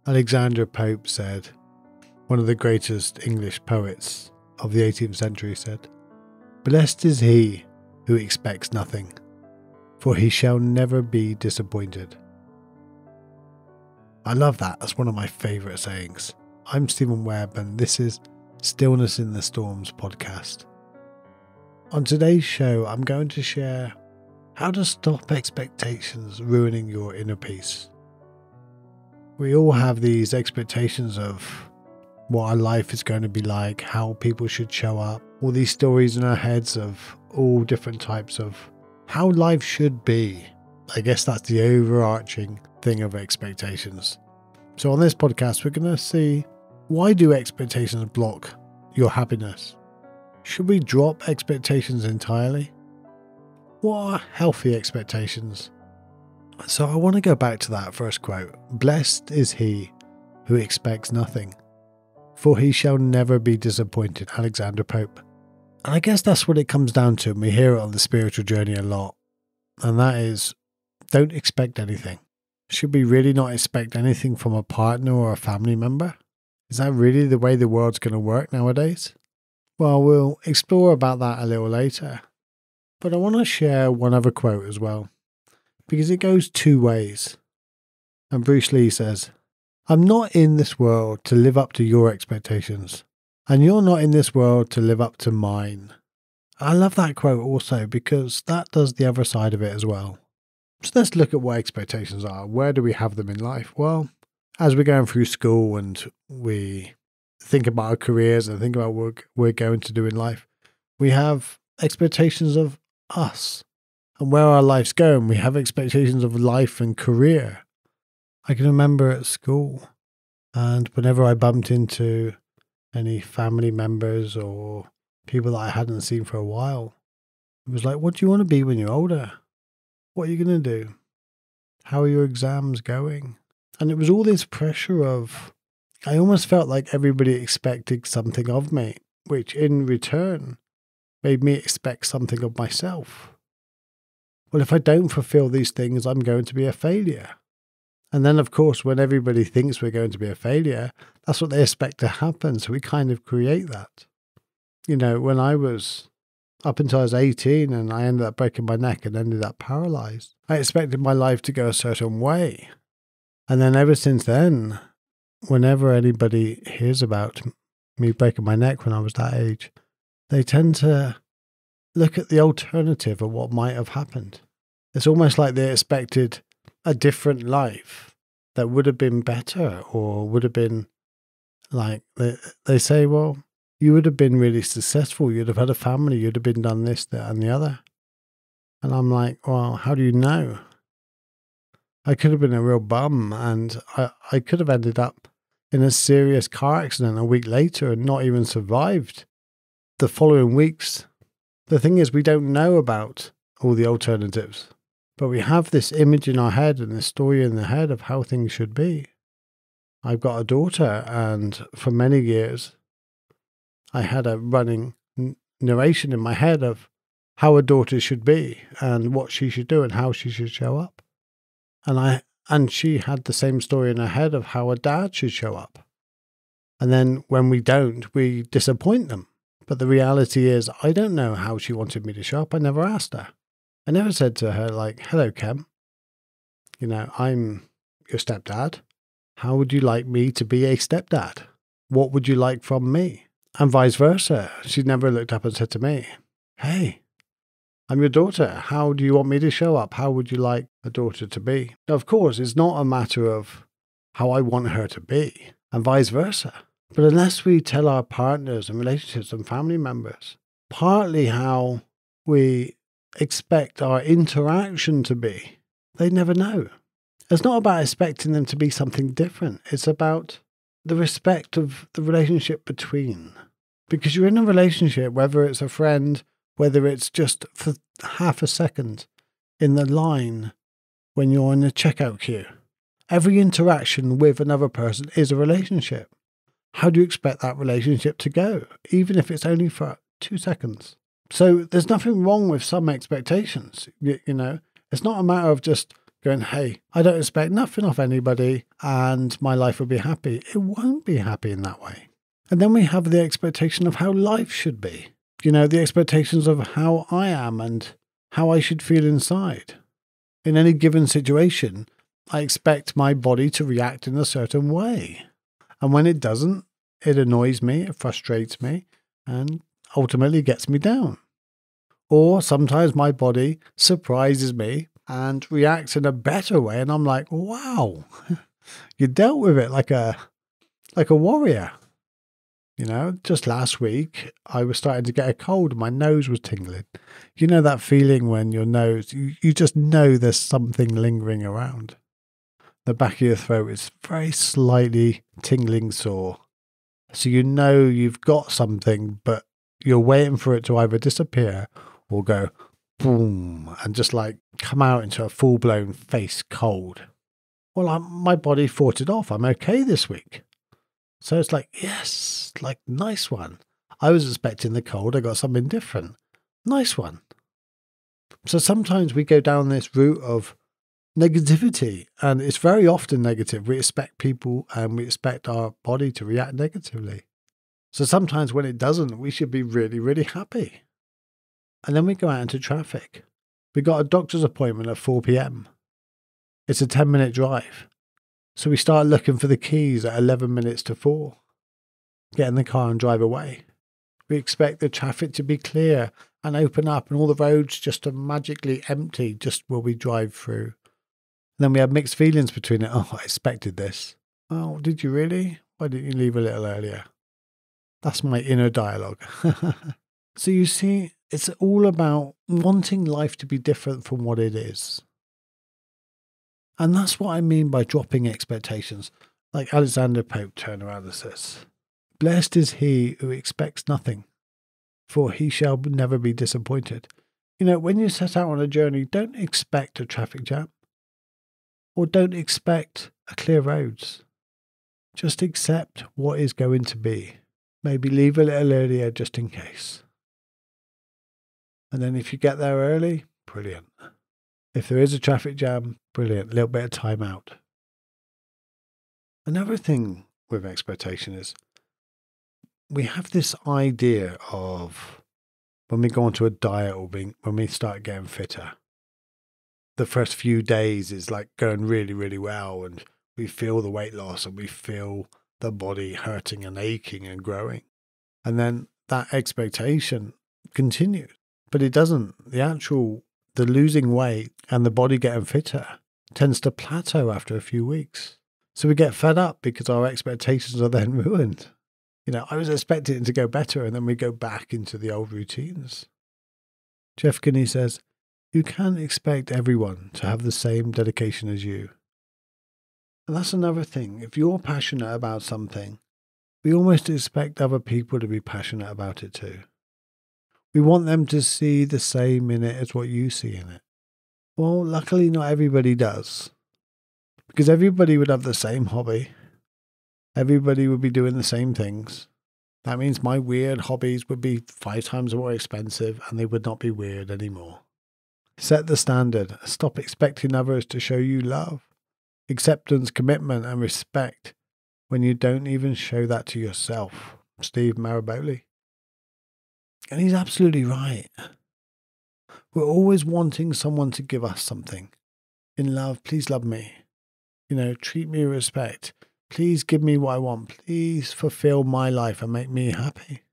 Alexander Pope said, one of the greatest English poets of the 18th century said, "Blessed is he who expects nothing, for he shall never be disappointed." I love that. That's one of my favourite sayings. I'm Steven Webb, and this is Stillness in the Storms podcast. On today's show, I'm going to share how to stop expectations ruining your inner peace. We all have these expectations of what our life is going to be like, how people should show up, all these stories in our heads of all different types of how life should be. I guess that's the overarching thing of expectations. So on this podcast, we're going to see, why do expectations block your happiness? Should we drop expectations entirely? What are healthy expectations? So I want to go back to that first quote. Blessed is he who expects nothing, for he shall never be disappointed. Alexander Pope. And I guess that's what it comes down to, and we hear it on the spiritual journey a lot. And that is, don't expect anything. Should we really not expect anything from a partner or a family member? Is that really the way the world's going to work nowadays? Well, we'll explore about that a little later. But I want to share one other quote as well, because it goes two ways. And Bruce Lee says, "I'm not in this world to live up to your expectations, and you're not in this world to live up to mine." I love that quote also because that does the other side of it as well. So let's look at what expectations are. Where do we have them in life? Well, as we're going through school and we think about our careers and think about what we're going to do in life, we have expectations of us and where our life's going. We have expectations of life and career. I can remember at school, and whenever I bumped into any family members or people that I hadn't seen for a while, it was like, what do you want to be when you're older? What are you going to do? How are your exams going? And it was all this pressure of, I almost felt like everybody expected something of me, which in return made me expect something of myself. Well, if I don't fulfill these things, I'm going to be a failure. And then, of course, when everybody thinks we're going to be a failure, that's what they expect to happen. So we kind of create that. You know, when I was up until I was 18 and I ended up breaking my neck and ended up paralyzed, I expected my life to go a certain way. And then ever since then, whenever anybody hears about me breaking my neck when I was that age, they tend to look at the alternative of what might have happened. It's almost like they expected a different life that would have been better, or would have been like, they say, well, you would have been really successful. You'd have had a family. You'd have been done this, that, and the other. And I'm like, well, how do you know? I could have been a real bum, and I could have ended up in a serious car accident a week later and not even survived the following weeks. The thing is, we don't know about all the alternatives, but we have this image in our head and this story in the head of how things should be. I've got a daughter, and for many years, I had a running narration in my head of how a daughter should be and what she should do and how she should show up. And she had the same story in her head of how a dad should show up. And then when we don't, we disappoint them. But the reality is, I don't know how she wanted me to show up. I never asked her. I never said to her, like, hello, Kem. You know, I'm your stepdad. How would you like me to be a stepdad? What would you like from me? And vice versa. She never looked up and said to me, hey, I'm your daughter. How do you want me to show up? How would you like a daughter to be? Now, of course, it's not a matter of how I want her to be, and vice versa. But unless we tell our partners and relationships and family members partly how we expect our interaction to be, they never know. It's not about expecting them to be something different. It's about the respect of the relationship between. Because you're in a relationship, whether it's a friend, whether it's just for half a second in the line when you're in a checkout queue. Every interaction with another person is a relationship. How do you expect that relationship to go, even if it's only for 2 seconds? So there's nothing wrong with some expectations, you know. It's not a matter of just going, hey, I don't expect nothing off anybody and my life will be happy. It won't be happy in that way. And then we have the expectation of how life should be. The expectations of how I am and how I should feel inside. In any given situation, I expect my body to react in a certain way. And when it doesn't, it annoys me, it frustrates me, and ultimately gets me down. Or sometimes my body surprises me and reacts in a better way, and I'm like, wow, you dealt with it like a warrior. Just last week, I was starting to get a cold. My nose was tingling. You know that feeling when your nose, you just know there's something lingering around. The back of your throat is very slightly tingling sore. So you know you've got something, but you're waiting for it to either disappear or go boom and just like come out into a full-blown face cold. Well, my body fought it off. I'm okay this week. So it's like, yes, like nice one. I was expecting the cold. I got something different. Nice one. So sometimes we go down this route of negativity, and it's very often negative. We expect people and we expect our body to react negatively. So sometimes when it doesn't, we should be really, really happy. And then we go out into traffic. We got a doctor's appointment at 4 p.m. It's a 10-minute drive. So we start looking for the keys at 11 minutes to 4. Get in the car and drive away. We expect the traffic to be clear and open up and all the roads just to magically empty just while we drive through. And then we have mixed feelings between it. Oh, I expected this. Oh, did you really? Why didn't you leave a little earlier? That's my inner dialogue. So you see, it's all about wanting life to be different from what it is. And that's what I mean by dropping expectations. Like Alexander Pope turned around and says, blessed is he who expects nothing, for he shall never be disappointed. When you set out on a journey, don't expect a traffic jam. Or don't expect clear roads. Just accept what is going to be. Maybe leave a little earlier just in case. And then if you get there early, brilliant. If there is a traffic jam, brilliant. A little bit of time out. Another thing with expectation is we have this idea of when we go onto a diet or when we start getting fitter. The first few days is like going really, really well, and we feel the weight loss and we feel the body hurting and aching and growing. And then that expectation continues, but it doesn't. The losing weight and the body getting fitter tends to plateau after a few weeks. So we get fed up because our expectations are then ruined. I was expecting it to go better, and then we go back into the old routines. Jeff Kinney says, you can't expect everyone to have the same dedication as you. And that's another thing. If you're passionate about something, we almost expect other people to be passionate about it too. We want them to see the same in it as what you see in it. Well, luckily not everybody does. Because everybody would have the same hobby. Everybody would be doing the same things. That means my weird hobbies would be 5 times more expensive and they would not be weird anymore. Set the standard. Stop expecting others to show you love, acceptance, commitment, and respect when you don't even show that to yourself. Steve Maraboli. And he's absolutely right. We're always wanting someone to give us something. In love, please love me. Treat me with respect. Please give me what I want. Please fulfill my life and make me happy.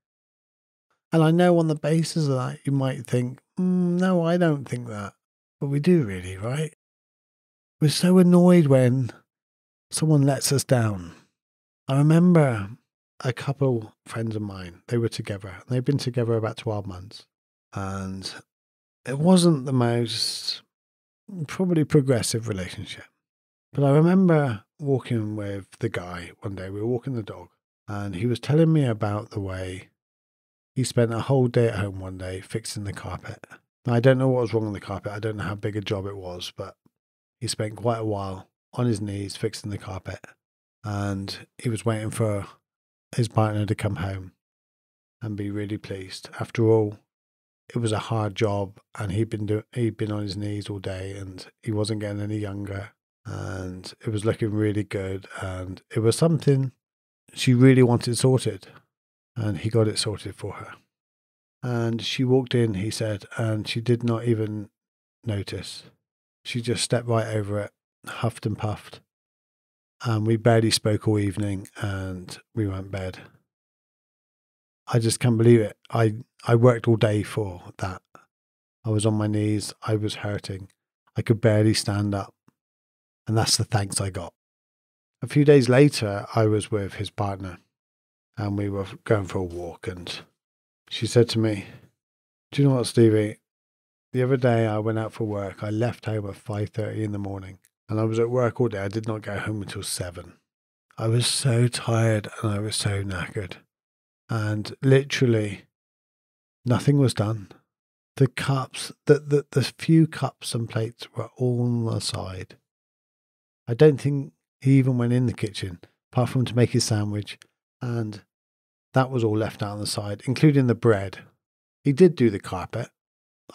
And I know on the basis of that, you might think, no, I don't think that. But we do really, right? We're so annoyed when someone lets us down. I remember a couple friends of mine, they were together. They've been together about 12 months. And it wasn't the most probably progressive relationship. But I remember walking with the guy one day. We were walking the dog. And he was telling me about the way he spent a whole day at home one day fixing the carpet. Now, I don't know what was wrong with the carpet. I don't know how big a job it was, but he spent quite a while on his knees fixing the carpet. And he was waiting for his partner to come home and be really pleased. After all, it was a hard job, and he'd been on his knees all day, and he wasn't getting any younger, and it was looking really good, and it was something she really wanted sorted, and he got it sorted for her. And she walked in, he said, and she did not even notice. She just stepped right over it, huffed and puffed, and we barely spoke all evening, and we went to bed. I just can't believe it. I worked all day for that. I was on my knees. I was hurting. I could barely stand up. And that's the thanks I got. A few days later, I was with his partner, and we were going for a walk, and she said to me, "Do you know what, Stevie? The other day I went out for work. I left home at 5:30 in the morning, and I was at work all day. I did not get home until 7. I was so tired, and I was so knackered. And literally, nothing was done. The cups, the few cups and plates were all on the side. I don't think he even went in the kitchen, apart from to make his sandwich, and that was all left out on the side, including the bread. He did do the carpet.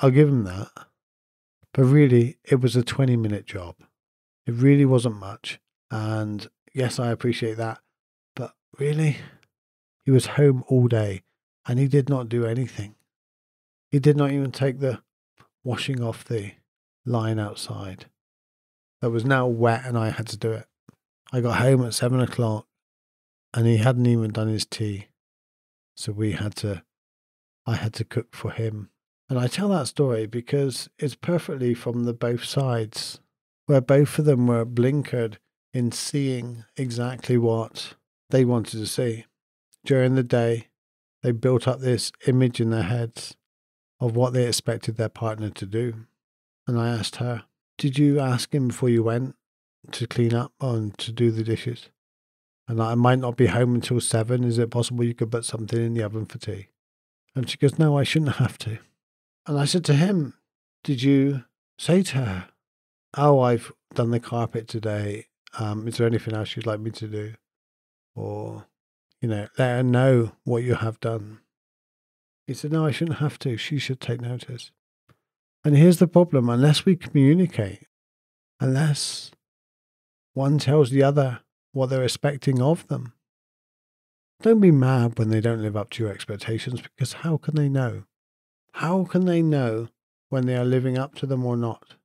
I'll give him that. But really, it was a 20-minute job. It really wasn't much. And yes, I appreciate that. But really, he was home all day, and he did not do anything. He did not even take the washing off the line outside. That was now wet, and I had to do it. I got home at 7 o'clock, and he hadn't even done his tea. So I had to cook for him. And I tell that story because it's perfectly from the both sides, where both of them were blinkered in seeing exactly what they wanted to see. During the day, they built up this image in their heads of what they expected their partner to do. And I asked her, "Did you ask him before you went to clean up and to do the dishes? And I might not be home until 7. Is it possible you could put something in the oven for tea?" And she goes, "No, I shouldn't have to." And I said to him, "Did you say to her, 'Oh, I've done the carpet today. Is there anything else you'd like me to do?' Or, let her know what you have done?" He said, "No, I shouldn't have to. She should take notice." And here's the problem. Unless we communicate, unless one tells the other what they're expecting of them, don't be mad when they don't live up to your expectations, because how can they know? How can they know when they are living up to them or not?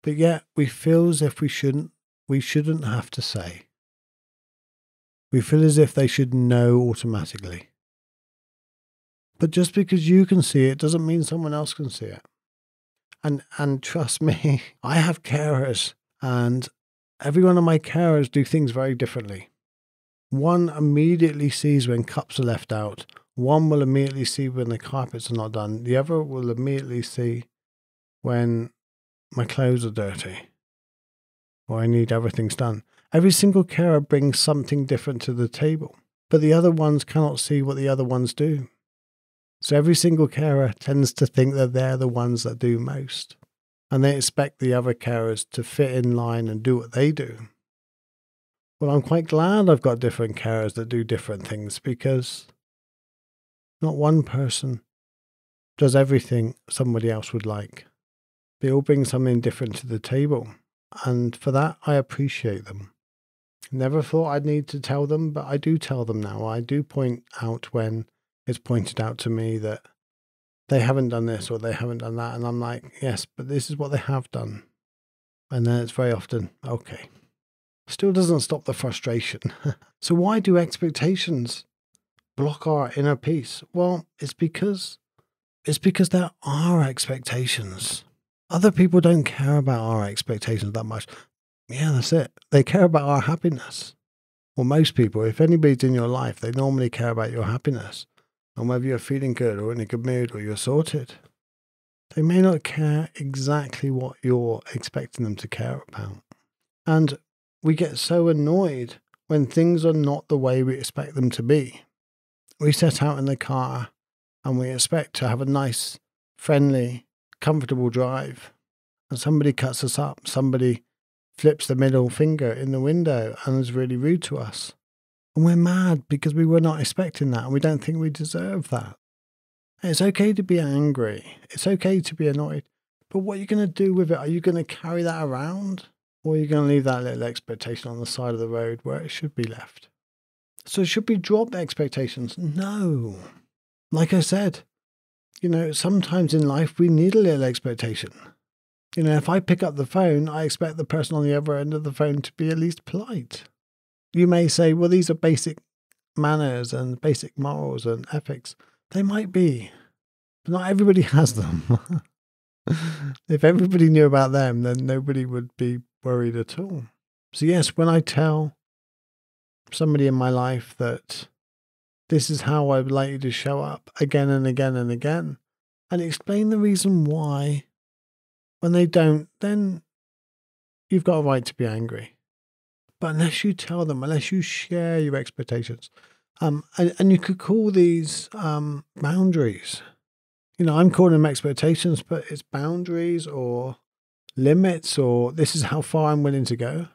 But yet we feel as if we shouldn't have to say. We feel as if they should know automatically. But just because you can see it doesn't mean someone else can see it. And trust me, I have carers, and every one of my carers do things very differently. One immediately sees when cups are left out. One will immediately see when the carpets are not done. The other will immediately see when my clothes are dirty or I need everything's done. Every single carer brings something different to the table, but the other ones cannot see what the other ones do. So every single carer tends to think that they're the ones that do most, and they expect the other carers to fit in line and do what they do. Well, I'm quite glad I've got different carers that do different things, because not one person does everything somebody else would like. They all bring something different to the table, and for that I appreciate them. Never thought I'd need to tell them, but I do tell them now. I do point out when it's pointed out to me that they haven't done this or they haven't done that, and I'm like, yes, but this is what they have done. And then it's very often, okay. Still doesn't stop the frustration. So why do expectations block our inner peace? Well, it's because there are expectations. Other people don't care about our expectations that much. Yeah, that's it. They care about our happiness. Well, most people, if anybody's in your life, they normally care about your happiness and whether you're feeling good or in a good mood or you're sorted. They may not care exactly what you're expecting them to care about. And we get so annoyed when things are not the way we expect them to be. We set out in the car and we expect to have a nice, friendly, comfortable drive. And somebody cuts us up. Somebody flips the middle finger in the window and is really rude to us. And we're mad because we were not expecting that and we don't think we deserve that. It's okay to be angry. It's okay to be annoyed. But what are you going to do with it? Are you going to carry that around? Or are you going to leave that little expectation on the side of the road where it should be left? So should we drop expectations? No. Like I said, sometimes in life we need a little expectation. If I pick up the phone, I expect the person on the other end of the phone to be at least polite. You may say, well, these are basic manners and basic morals and ethics. They might be, but not everybody has them. If everybody knew about them, then nobody would be worried at all. So yes, when I tell somebody in my life that this is how I would like you to show up again and again and again, and explain the reason why, when they don't, then you've got a right to be angry. But unless you tell them, unless you share your expectations, and you could call these boundaries. I'm calling them expectations, but it's boundaries or limits, or this is how far I'm willing to go.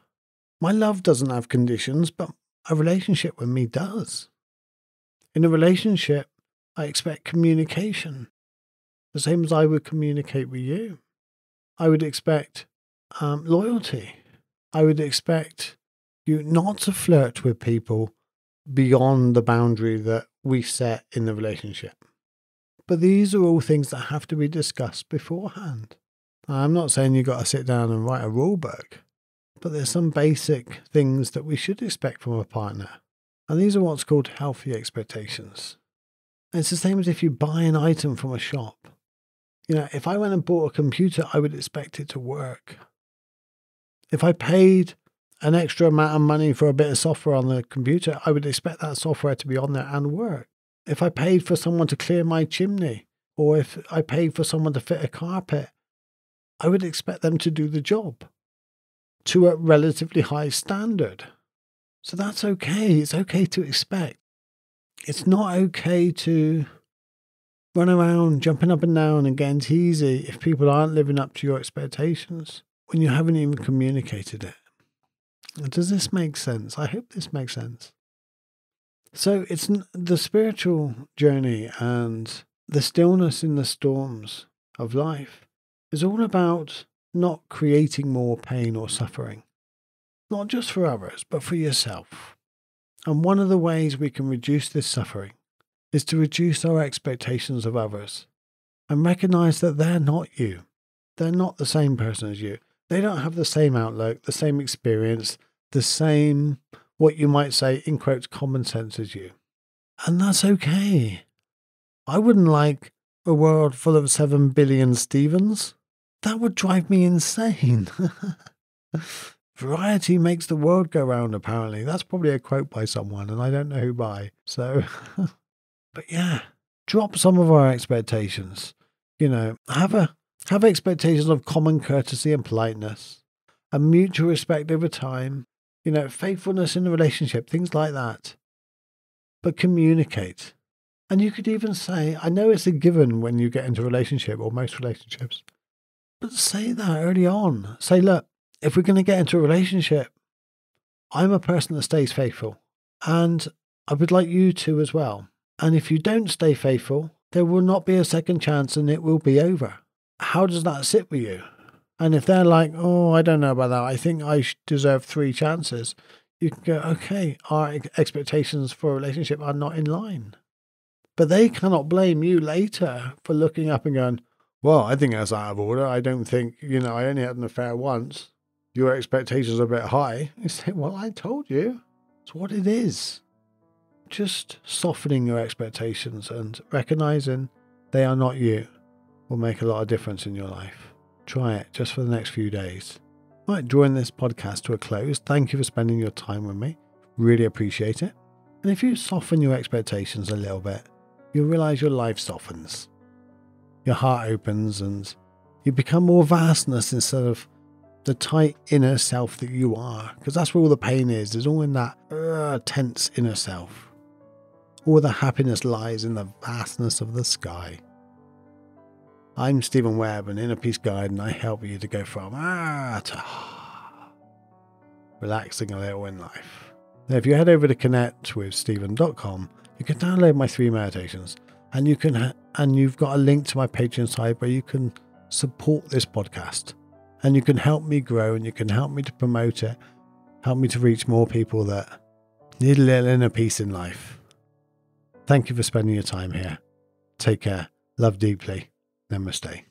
My love doesn't have conditions, but a relationship with me does. In a relationship, I expect communication, the same as I would communicate with you. I would expect loyalty. I would expect you not to flirt with people beyond the boundary that we set in the relationship. But these are all things that have to be discussed beforehand. I'm not saying you've got to sit down and write a rule book, but there's some basic things that we should expect from a partner. And these are what's called healthy expectations. And it's the same as if you buy an item from a shop. If I went and bought a computer, I would expect it to work. If I paid an extra amount of money for a bit of software on the computer, I would expect that software to be on there and work. If I paid for someone to clear my chimney, or if I paid for someone to fit a carpet, I would expect them to do the job to a relatively high standard. So that's okay. It's okay to expect. It's not okay to run around jumping up and down and getting teasy if people aren't living up to your expectations when you haven't even communicated it. Does this make sense? I hope this makes sense. So it's the spiritual journey and the stillness in the storms of life is all about not creating more pain or suffering, not just for others, but for yourself. And one of the ways we can reduce this suffering is to reduce our expectations of others and recognize that they're not you. They're not the same person as you. They don't have the same outlook, the same experience, the same, what you might say, in quotes, common sense as you. And that's okay. I wouldn't like a world full of 7 billion Stevens. That would drive me insane. Variety makes the world go round, apparently. That's probably a quote by someone, and I don't know who by. So, but yeah, drop some of our expectations. Have expectations of common courtesy and politeness, and mutual respect over time, faithfulness in the relationship, things like that. But communicate. And you could even say, I know it's a given when you get into a relationship, or most relationships, but say that early on. Say, look, if we're going to get into a relationship, I'm a person that stays faithful, and I would like you to as well. And if you don't stay faithful, there will not be a second chance and it will be over. How does that sit with you? And if they're like, oh, I don't know about that, I think I deserve 3 chances, you can go, okay, our expectations for a relationship are not in line. But they cannot blame you later for looking up and going, well, I think that's out of order. I don't think, I only had an affair once. Your expectations are a bit high. You say, well, I told you. It's what it is. Just softening your expectations and recognizing they are not you will make a lot of difference in your life. Try it just for the next few days. Right, drawing this podcast to a close, thank you for spending your time with me. Really appreciate it. And if you soften your expectations a little bit, you'll realize your life softens. Your heart opens and you become more vastness instead of the tight inner self that you are. Because that's where all the pain is. It's all in that tense inner self. All the happiness lies in the vastness of the sky. I'm Steven Webb, an inner peace guide, and I help you to go from to relaxing a little in life. Now, if you head over to connectwithsteven.com, you can download my 3 meditations. And you've got a link to my Patreon site where you can support this podcast, and you can help me grow, and you can help me to promote it, help me to reach more people that need a little inner peace in life. Thank you for spending your time here. Take care. Love deeply. Namaste.